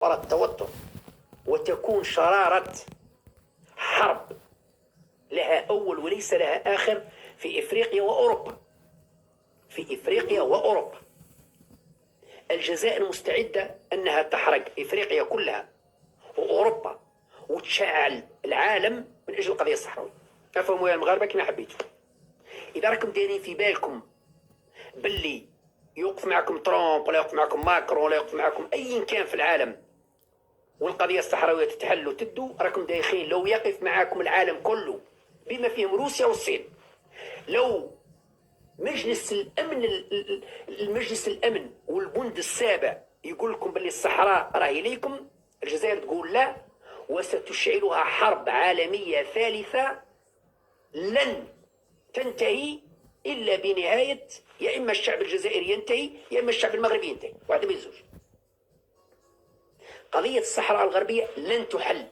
التوتر، وتكون شرارة حرب لها أول وليس لها آخر في إفريقيا وأوروبا. في إفريقيا وأوروبا الجزائر مستعدة أنها تحرق إفريقيا كلها وأوروبا وتشعل العالم من أجل القضية الصحراوية. أفهموا يا المغاربة كما حبيتوا. إذا راكم دايرين في بالكم باللي يوقف معكم ترامب ولا يوقف معكم ماكرون ولا يوقف معكم أي كان في العالم والقضية الصحراوية تتحل وتدو، راكم دايخين لو يقف معاكم العالم كله بما فيهم روسيا والصين، لو مجلس الأمن والبند السابع يقول لكم باللي الصحراء راهي ليكم، الجزائر تقول لا، وستشعلها حرب عالمية ثالثة لن تنتهي إلا بنهاية يا إما الشعب الجزائري ينتهي يا إما الشعب المغربي ينتهي، واحدة من الزوج. قضية الصحراء الغربية لن تحل.